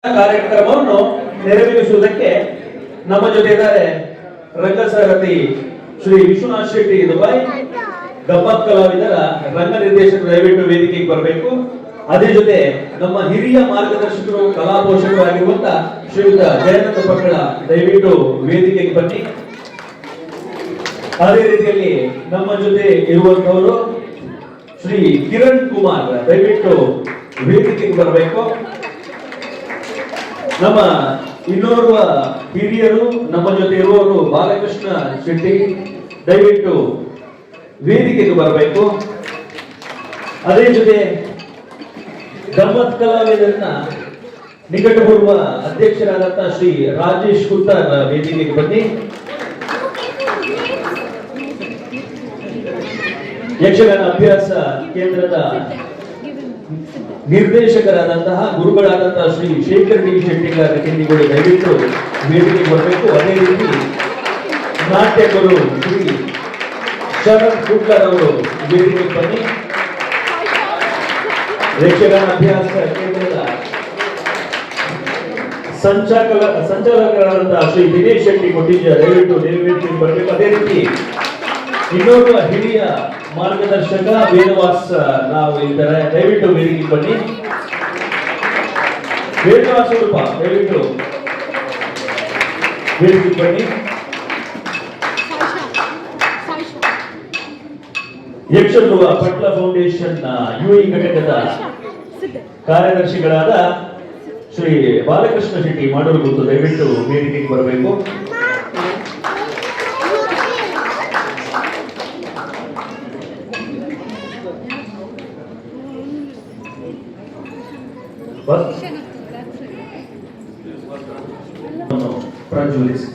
ಕಾರ್ಯಕ್ರಮವನ್ನು ನೆರವೇರಿಸುವುದಕ್ಕೆ ನಮ್ಮ ಜೊತೆ ಇದ್ದಾರೆ ರಂಗಸಾರಥಿ ಶ್ರೀ ವಿಶ್ವನಾಥ್ ಶೆಟ್ಟಿ ದುಬೈ, ಗಮ್ಮತ್ ಕಲಾವಿದರ ರಂಗ ನಿರ್ದೇಶಕರು ದಯವಿಟ್ಟು ವೇದಿಕೆಗೆ ಬರಬೇಕು. ಅದೇ ಜೊತೆ ನಮ್ಮ ಹಿರಿಯ ಮಾರ್ಗದರ್ಶಕರು ಕಲಾ ಪೋಷಕರಾಗಿರುವಂತ ಶ್ರೀಯುತ ಜಯನಂದ ಪಕ್ಕಳ ದಯವಿಟ್ಟು ವೇದಿಕೆಗೆ ಬನ್ನಿ. ಅದೇ ರೀತಿಯಲ್ಲಿ ನಮ್ಮ ಜೊತೆ ಇರುವಂತವರು ಶ್ರೀ ಕಿರಣ್ ಕುಮಾರ್ ದಯವಿಟ್ಟು ವೇದಿಕೆಗೆ ಬರಬೇಕು. ನಮ್ಮ ಇನ್ನೋರ್ವ ಹಿರಿಯರು ನಮ್ಮ ಜೊತೆ ಇರುವವರು ಬಾಲಕೃಷ್ಣ ಶೆಟ್ಟಿ ದಯವಿಟ್ಟು ವೇದಿಕೆಗೆ ಬರಬೇಕು. ಅದೇ ಜೊತೆ ಗಮ್ಮತ್ ಕಲಾವಿದರನ್ನ ನಿಕಟಪೂರ್ವ ಅಧ್ಯಕ್ಷರಾದಂತಹ ಶ್ರೀ ರಾಜೇಶ್ ಕುತ್ತರ್ ವೇದಿಕೆಗೆ ಬನ್ನಿ. ಯಕ್ಷಗಾನ ಅಭ್ಯಾಸ ಕೇಂದ್ರದ ನಿರ್ದೇಶಕರಾದಂತಹ ಗುರುಗಳಾದಂತಹ ಶ್ರೀ ಶೇಖರ್ ಡಿ ಶೆಟ್ಟಿಗಾರ ಕೆಂದಿಗಳು ದಯವಿಟ್ಟು ವೇದಿಕೆಗೆ ಬರಬೇಕು. ಅದೇ ರೀತಿ ನಾಟ್ಯ ಗುರು ಶ್ರೀ ಶರತ್ ಕುಕ್ಕರ್ ಅವರು ವೇದಿಕೆಗೆ ಬನ್ನಿ. ಯಕ್ಷಗಾನ ಅಭ್ಯಾಸ ಕೇಂದ್ರದ ಸಂಚಾಲಕರಾದಂತಹ ಶ್ರೀ ದಿನೇಶ್ ಶೆಟ್ಟಿ ಕೊಟ್ಟಿಜ ದಯವಿಟ್ಟು ವೇದಿಕೆಗೆ ಬರಬೇಕು. ಅದೇ ರೀತಿ ಇನ್ನೊಬ್ಬ ಹಿರಿಯ ಮಾರ್ಗದರ್ಶಕ ವೇದವಾಸ್ ನಾವು ಇದ್ದಾರೆ, ದಯವಿಟ್ಟು ವೇದಿಕೆಗೆ ಬನ್ನಿ. ವೇದವಾಸ್ ರೂಪ ದಯವಿಟ್ಟು ವೇದಿಕೆಗೆ ಬನ್ನಿ. ಯಕ್ಷಧ್ರುವ ಪಟ್ಲ ಫೌಂಡೇಶನ್ ಯುಎ ಘಟಕದ ಕಾರ್ಯದರ್ಶಿಗಳಾದ ಶ್ರೀ ಬಾಲಕೃಷ್ಣ ಶೆಟ್ಟಿ ಮಾಡಲು ಗೊತ್ತು ದಯವಿಟ್ಟು ವೇದಿಕೆಗೆ ಬರಬೇಕು. ಪ್ರಜ್ವಲಿಸಿ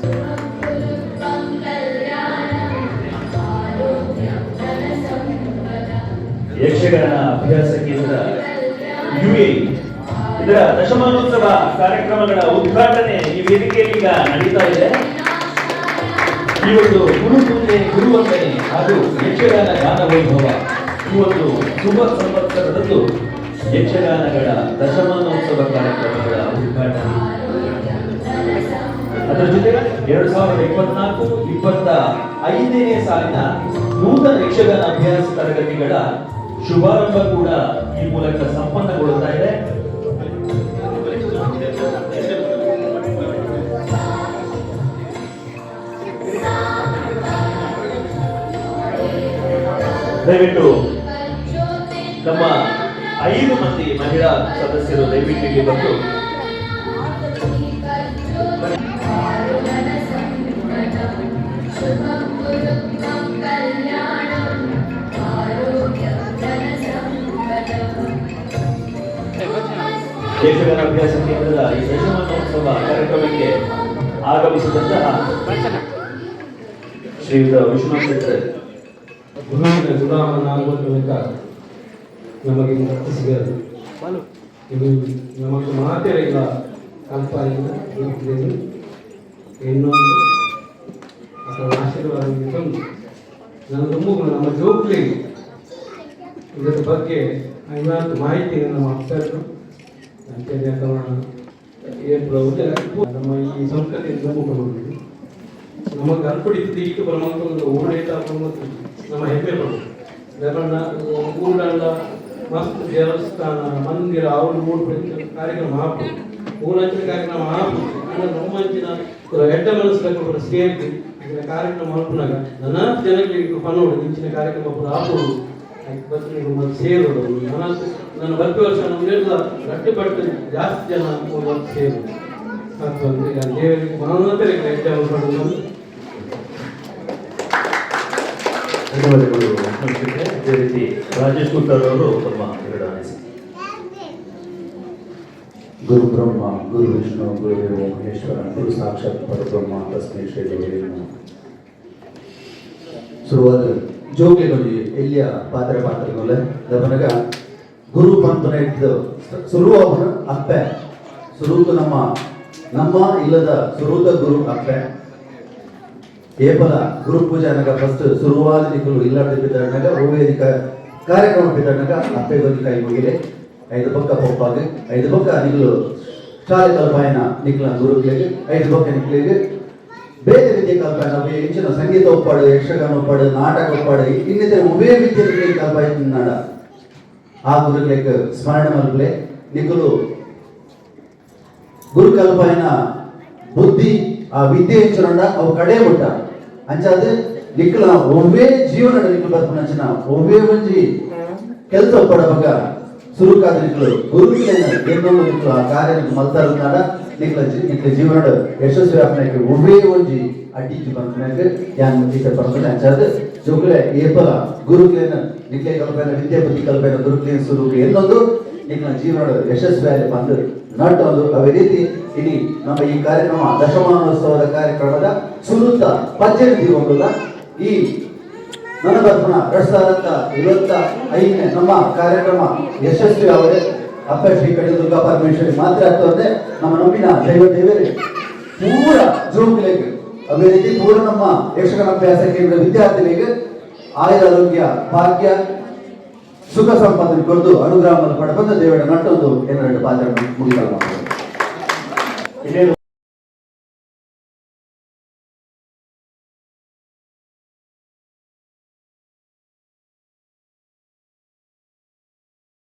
ಯಕ್ಷಗಾನ ಅಭ್ಯಾಸ ಕೇಂದ್ರ ಯುಎ ಇದರ ದಶಮಾನೋತ್ಸವ ಕಾರ್ಯಕ್ರಮಗಳ ಉದ್ಘಾಟನೆ ಈ ವೇದಿಕೆಯಲ್ಲಿ ಈಗ ನಡೀತಾ ಇದೆ. ಈ ಒಂದು ಗುರು ಪೂಜೆ, ಗುರುವಂದನೆ ಹಾಗೂ ಯಕ್ಷಗಾನ ಗಾನ ವೈಭವ ಈ ಒಂದು ಶುಭ ಸಂವತ್ಸರದಂದು ಯಕ್ಷಗಾನಗಳ ದಶಮಾನೋತ್ಸವ ಕಾರ್ಯಕ್ರಮಗಳ ಉದ್ಘಾಟನೆ, ಅದರ ಜೊತೆ 2024-25ನೇ ಸಾಲಿನ ನೂತನ ಯಕ್ಷಗಾನ ಅಭ್ಯಾಸ ತರಗತಿಗಳ ಶುಭಾರಂಭ ಕೂಡ ಈ ಮೂಲಕ ಸಂಪನ್ನಗೊಳ್ಳುತ್ತಾ ಇದೆ. ದಯವಿಟ್ಟು ನಮ್ಮ 5 ಮಂದಿ ಮಹಿಳಾ ಸದಸ್ಯರು ದಯವಿಟ್ಟು ಇಲ್ಲಿ ಬಂದು ಯಕ್ಷಗಾನ ಅಭ್ಯಾಸ ಕೇಂದ್ರದ ಈ ದಶಮಾನೋತ್ಸವ ಕಾರ್ಯಕ್ರಮಕ್ಕೆ ಆಗಮಿಸಿದಂತಹ ಶ್ರೀಯುತ ವಿಶ್ವನಾಥ್ ಶೆಟ್ಟಿ ಗುರುವಿನ ಗುಲಾಮನಾಗುವಂತ ನಮಗೆ ಮುಕ್ತಿ ಸಿಗದು. ಇದು ನಮಗೆ ಮಾತೆಲ್ಲ ಕಲ್ಪಾಯಿಲ್ಲ ಇನ್ನೊಂದು ಅಥವಾ ಆಶೀರ್ವಾದ ತಂದು ನನ್ನ ತುಂಬ ನಮ್ಮ ಜೋಕ್ಲಿ ಇದರ ಬಗ್ಗೆ ಐವತ್ತು ಮಾಹಿತಿಯನ್ನು ನಮ್ಮ ಅಪ್ಸರು ನಮ್ಮ ಈ ಸಂಸ್ಕೃತಿಯನ್ನು ತುಂಬಿಕೊಳ್ಳುವುದು ನಮಗೆ ಅನ್ಪಡಿಸಿದ ಇಟ್ಟು ಬರಮಂತ ಓಡೇಟ ನಮ್ಮ ಹೆಮ್ಮೆ ಪಡೋದು. ಊರಲ್ಲ ಮಸ್ತ್ ದೇವಸ್ಥಾನ ಮಂದಿರ ಅವರು ಮೂರು ಕಾರ್ಯಕ್ರಮ ಹಾಕು ಊರಂಚಿನ ಕಾರ್ಯಕ್ರಮ ಹಾಕು ನಮ್ಮಂಚಿನ ಎಡ್ಡ ಮನಸ್ಸು ಸೇರಿ ಇದರ ಕಾರ್ಯಕ್ರಮ ಹಾಕಿನಾಗ ನನ್ನ ಜನಕ್ಕೆ ಪನ್ನೋಡು ಇಂಚಿನ ಕಾರ್ಯಕ್ರಮ ಕೂಡ ಹಾಕೋದು ಸೇರೋದು. ನನ್ನ ಪ್ರತಿ ವರ್ಷ ನಮ್ಮೆಲ್ಲ ಗಟ್ಟಿಪಟ್ಟು ಜಾಸ್ತಿ ಜನ ಸೇರೋದು ಆಗ್ತದೆ. ಈಗ ದೇವರಿಗೆ ಮನೋನ್ನತರೆ ಪಡೋದು. ಧನ್ಯವಾದಗಳು. ಅದೇ ರೀತಿ ರಾಜೇಶ್ ಕುತ್ತರ್ ಅವರು ತಮ್ಮ ಗುರು ಬ್ರಹ್ಮ ಗುರು ವಿಷ್ಣು ಗುರುದೇವ ಮಹೇಶ್ವರ ಗುರು ಸಾಕ್ಷಾತ್ ಪರಬ್ರಹ್ಮ ತಸ್ಮೈ ಶ್ರೀ ಗುರುವೇ ನಮಃ. ಶುರುವಾದ ಜೋಗ್ಲಿನಲ್ಲಿ ಎಲ್ಲಿಯ ಪಾತ್ರಗಳು ದಮನಗ ಗುರು ಪಂಪನ ಇದ್ದು ಸುರುವವನ ಅಪ್ಪೆ ಸುರುತು ನಮ್ಮ ಇಲ್ಲದ ಸುರುತ ಗುರು ಅಪ್ಪೆ ಏಪಲ ಗುರು ಪೂಜಾ ನಗ ಫಸ್ಟ್ ಶುರುವಾದ ನಿಕಲು ಇಲ್ಲಾಡ ಬಿದ್ದನಗ ವೇದಿಕ ಕಾರ್ಯಕ್ರಮ ಬಿದ್ದನಗ ಅಪ್ಪೆ ಬಂದು ಕೈ ಮುಗಿಲೆ 5 ಪಕ್ಕ ಪೊಪ್ಪಾಗ 5 ಪಕ್ಕ ನಿಗಲು ಶಾಲೆ ಕಲ್ಪಾಯನ ನಿಕ್ಲ ಗುರುಗಳಿಗೆ 5 ಬೊಕ್ಕ ನಿಕ್ಲಿಗೆ ಬೇರೆ ವಿದ್ಯೆ ಕಲ್ಪಾಯನ ಹೆಚ್ಚಿನ ಸಂಗೀತ ಒಪ್ಪಾಡು, ಯಕ್ಷಗಾನ ಒಪ್ಪಾಡು, ನಾಟಕ ಒಪ್ಪಾಡು, ಇನ್ನಿತರ ಉಭಯ ವಿದ್ಯೆ ಕಲ್ಪಾಯನಾಡ ಆ ಗುರುಗಳಿಗೆ ಸ್ಮರಣೆ ಮಲ್ಪಲೆ ನಿಖಲು ಗುರು ಕಲ್ಪಾಯನ ಬುದ್ಧಿ ಆ ವಿದ್ಯೆ ಹೆಚ್ಚಿನ ಅವು ಕಡೆ ಬಿಟ್ಟ ಅಂಚಾದ್ರೆ ನಿಖಲ ಒವ್ವೇ ಜೀವನ ನಿಖಲು ಬರ್ಪುನಂಚಿನ ಒವ್ವೇ ಒಂಜಿ ಕೆಲಸ ಒಪ್ಪಡವಾಗ ಸುರುಕಾದ ನಿಖಲು ಗುರುಗಳೇನ ಏನೊಂದು ನಿಖಲು ಆ ಕಾರ್ಯ ಮಲ್ತಾರ ನಿಖಲ ಜೀವನ ಯಶಸ್ವಿ ಆಪನಕ್ಕೆ ಒವ್ವೇ ಒಂಜಿ ಅಡ್ಡಿಟ್ಟು ಬಂದ ಯಾನ್ ಈತ ಪರದಲ್ಲಿ ಅಂಚಾದ್ರೆ ಜೋಗುಲೆ ಏಪಲ ಗುರುಗಳೇನ ನಿಖಲೆ ಕಲ್ಪನ ವಿದ್ಯೆ ಬುದ್ಧಿ ಕಲ್ಪನ ಗುರುಗಳೇನ ಸುರುಗೆ ಏನೊಂದು ನಿಖಲ ಜೀವನ ಯಶಸ್ವಿ ಆಗಿ ಬಂದು ನಾಟೊಂದು ಅದೇ ರೀತಿ ಇಡೀ ನಮ್ಮ ಈ ಕಾರ್ಯಕ್ರಮ ದಶಮಾನೋತ್ಸವದ ಕಾರ್ಯಕ್ರಮದ ಸುರುತ್ತ ಪಂಚಮಿ ಒಂದಲ್ಲ ಈ ನನ್ನ ಬರ್ಪಣ 2025 ನಮ್ಮ ಕಾರ್ಯಕ್ರಮ ಯಶಸ್ವಿ ಅವರೇ ಅಪ್ಪ ಶ್ರೀ ಕಡೆ ದುರ್ಗಾ ಪರಮೇಶ್ವರಿ ಮಾತ್ರ ಆಗ್ತದೆ ನಮ್ಮ ನಂಬಿನ ದೇವರೇ ಪೂರ ಜೋಗುಲೆಗೆ ಅದೇ ರೀತಿ ಪೂರ ನಮ್ಮ ಯಕ್ಷಗಾನ ಅಭ್ಯಾಸ ಕೇಂದ್ರ ವಿದ್ಯಾರ್ಥಿಗಳಿಗೆ ಆಯುರಾರೋಗ್ಯ ಭಾಗ್ಯ ಸುಖ ಸಂಪತ್ತಿನ ಕೊರದು ಅನುಗ್ರಹ ಪಡೆದು ದೇವರ ನಟ್ಟೊಂದು 2 ಪಾತ್ರ ಮುಗಿದ